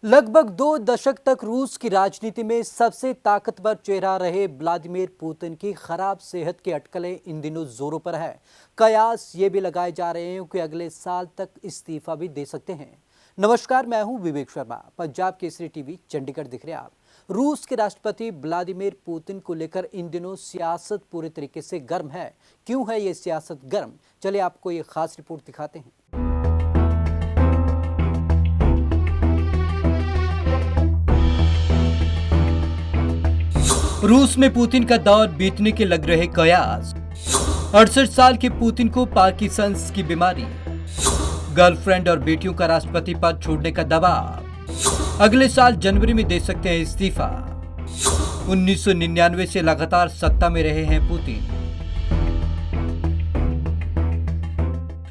लगभग 2 दशक तक रूस की राजनीति में सबसे ताकतवर चेहरा रहे व्लादिमीर पुतिन की खराब सेहत की अटकलें इन दिनों जोरों पर है। कयास ये भी लगाए जा रहे हैं कि अगले साल तक इस्तीफा भी दे सकते हैं। नमस्कार, मैं हूं विवेक शर्मा। पंजाब केसरी टीवी चंडीगढ़ दिख रहे हैं आप। रूस के राष्ट्रपति व्लादिमीर पुतिन को लेकर इन दिनों सियासत पूरे तरीके से गर्म है। क्यों है ये सियासत गर्म, चलिए आपको ये खास रिपोर्ट दिखाते हैं। रूस में पुतिन का दौर बीतने के लग रहे कयास। 68 साल के पुतिन को पार्किंसंस की बीमारी, गर्लफ्रेंड और बेटियों का राष्ट्रपति पद छोड़ने का दबाव, अगले साल जनवरी में दे सकते हैं इस्तीफा। 1999 से लगातार सत्ता में रहे हैं पुतिन।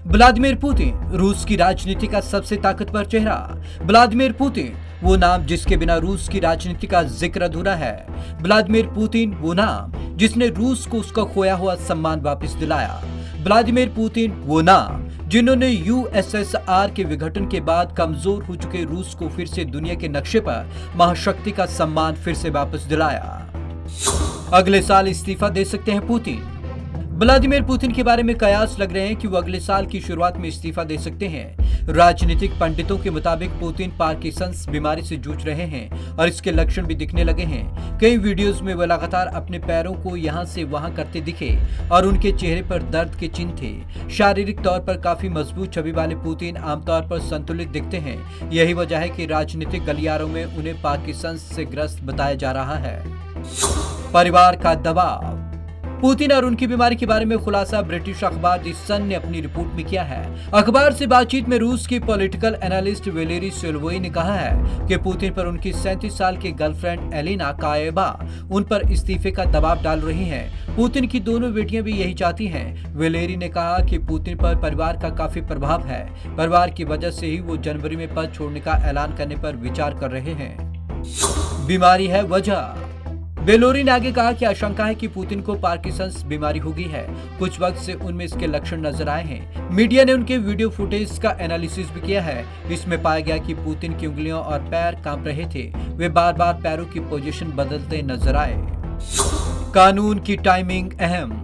व्लादिमीर पुतिन रूस की राजनीति का सबसे ताकतवर चेहरा। व्लादिमीर पुतिन वो नाम जिसके बिना रूस की राजनीति का जिक्र अधूरा है। व्लादिमीर पुतिन वो नाम जिसने रूस को उसका खोया हुआ सम्मान वापस दिलाया। व्लादिमीर पुतिन वो नाम जिन्होंने यूएसएसआर के विघटन के बाद कमजोर हो चुके रूस को फिर से दुनिया के नक्शे पर महाशक्ति का सम्मान फिर से वापस दिलाया। अगले साल इस्तीफा दे सकते हैं पुतिन। व्लादिमीर पुतिन के बारे में कयास लग रहे हैं कि वो अगले साल की शुरुआत में इस्तीफा दे सकते हैं। राजनीतिक पंडितों के मुताबिक पुतिन पार्किंसंस बीमारी से जूझ रहे हैं और इसके लक्षण भी दिखने लगे हैं। कई वीडियोस में वो लगातार अपने पैरों को यहां से वहां करते दिखे और उनके चेहरे पर दर्द के चिन्ह थे। शारीरिक तौर पर काफी मजबूत छवि वाले पुतिन आमतौर पर संतुलित दिखते हैं। यही वजह है कि राजनीतिक गलियारों में उन्हें पार्किंसंस से ग्रस्त बताया जा रहा है। परिवार का दबाव। पुतिन और उनकी बीमारी के बारे में खुलासा ब्रिटिश अखबार द सन ने अपनी रिपोर्ट में किया है। अखबार से बातचीत में रूस की पॉलिटिकल एनालिस्ट वेलेरी सोलोवोई ने कहा है कि पुतिन पर उनकी 37 साल की गर्लफ्रेंड एलिना काएबा उन पर इस्तीफे का दबाव डाल रही हैं। पुतिन की दोनों बेटियां भी यही चाहती हैं। वेलेरी ने कहा कि पुतिन पर परिवार का काफी प्रभाव है। परिवार की वजह से ही वो जनवरी में पद छोड़ने का ऐलान करने पर विचार कर रहे हैं। बीमारी है वजह। वेलोरी ने आगे कहा कि आशंका है कि पुतिन को पार्किंसंस बीमारी हो गई है। कुछ वक्त से उनमें इसके लक्षण नजर आए हैं। मीडिया ने उनके वीडियो फुटेज का एनालिसिस भी किया है। इसमें पाया गया कि पुतिन की उंगलियों और पैर कांप रहे थे। वे बार बार पैरों की पोजीशन बदलते नजर आए। कानून की टाइमिंग अहम।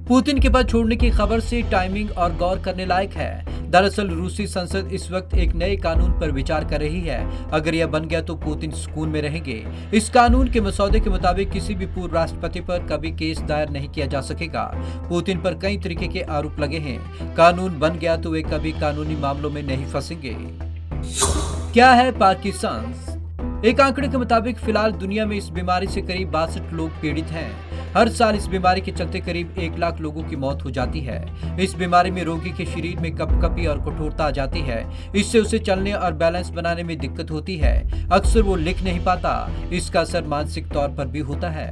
पुतिन के पद छोड़ने की खबर से टाइमिंग और गौर करने लायक है। दरअसल रूसी संसद इस वक्त एक नए कानून पर विचार कर रही है। अगर यह बन गया तो पुतिन सुकून में रहेंगे। इस कानून के मसौदे के मुताबिक किसी भी पूर्व राष्ट्रपति पर कभी केस दायर नहीं किया जा सकेगा। पुतिन पर कई तरीके के आरोप लगे हैं। कानून बन गया तो वे कभी कानूनी मामलों में नहीं फंसेंगे। क्या है पार्किंसंस? एक आंकड़े के मुताबिक फिलहाल दुनिया में इस बीमारी से करीब 62 लोग पीड़ित हैं। हर साल इस बीमारी के चलते करीब 1 लाख लोगों की मौत हो जाती है। इस बीमारी में रोगी के शरीर में कपकपी और कठोरता आ जाती है। इससे उसे चलने और बैलेंस बनाने में दिक्कत होती है। अक्सर वो लिख नहीं पाता। इसका असर मानसिक तौर पर भी होता है।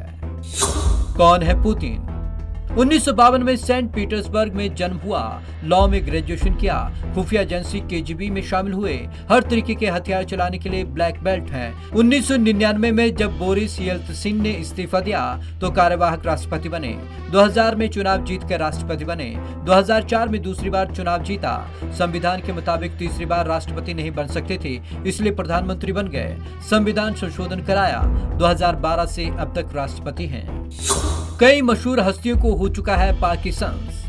कौन है पुतिन? 1952 में सेंट पीटर्सबर्ग में जन्म हुआ। लॉ में ग्रेजुएशन किया। खुफिया एजेंसी केजीबी में शामिल हुए। हर तरीके के हथियार चलाने के लिए ब्लैक बेल्ट हैं। 1999 में जब बोरिस येल्त्सिन ने इस्तीफा दिया तो कार्यवाहक राष्ट्रपति बने। 2000 में चुनाव जीतकर राष्ट्रपति बने। 2004 में दूसरी बार चुनाव जीता। संविधान के मुताबिक तीसरी बार राष्ट्रपति नहीं बन सकते थे, इसलिए प्रधानमंत्री बन गए। संविधान संशोधन कराया। 2012 से अब तक राष्ट्रपति हैं। कई मशहूर हस्तियों को हो चुका है पार्किंसंस।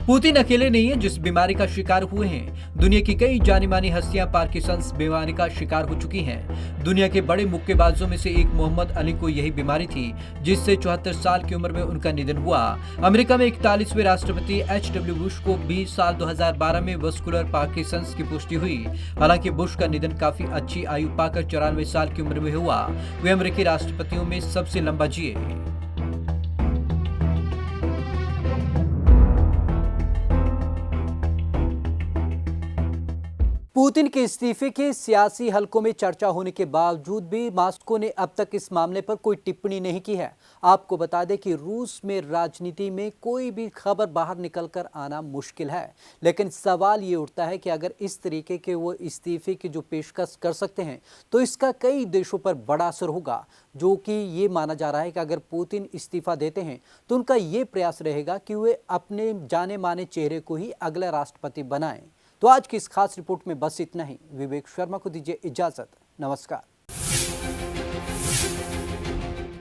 पुतिन अकेले नहीं है जिस बीमारी का शिकार हुए हैं। दुनिया की कई जानी मानी हस्तियां पार्किंसंस बीमारी का शिकार हो चुकी हैं। दुनिया के बड़े मुक्केबाजों में से एक मोहम्मद अली को यही बीमारी थी, जिससे 74 साल की उम्र में उनका निधन हुआ। अमेरिका में 41वें राष्ट्रपति एच.डब्ल्यू. बुश को 20 साल 2012 में वस्कुलर पार्किंसंस की पुष्टि हुई। हालांकि बुश का निधन काफी अच्छी आयु पाकर 94 साल की उम्र में हुआ। वे अमेरिकी राष्ट्रपतियों में सबसे लंबा जिए। पुतिन के इस्तीफे के सियासी हलकों में चर्चा होने के बावजूद भी मॉस्को ने अब तक इस मामले पर कोई टिप्पणी नहीं की है। आपको बता दें कि रूस में राजनीति में कोई भी खबर बाहर निकलकर आना मुश्किल है, लेकिन सवाल ये उठता है कि अगर इस तरीके के वो इस्तीफे की जो पेशकश कर सकते हैं तो इसका कई देशों पर बड़ा असर होगा, जो कि ये माना जा रहा है कि अगर पुतिन इस्तीफा देते हैं तो उनका ये प्रयास रहेगा कि वे अपने जाने माने चेहरे को ही अगला राष्ट्रपति बनाएं। तो आज की इस खास रिपोर्ट में बस इतना ही। विवेक शर्मा को दीजिए इजाजत। नमस्कार।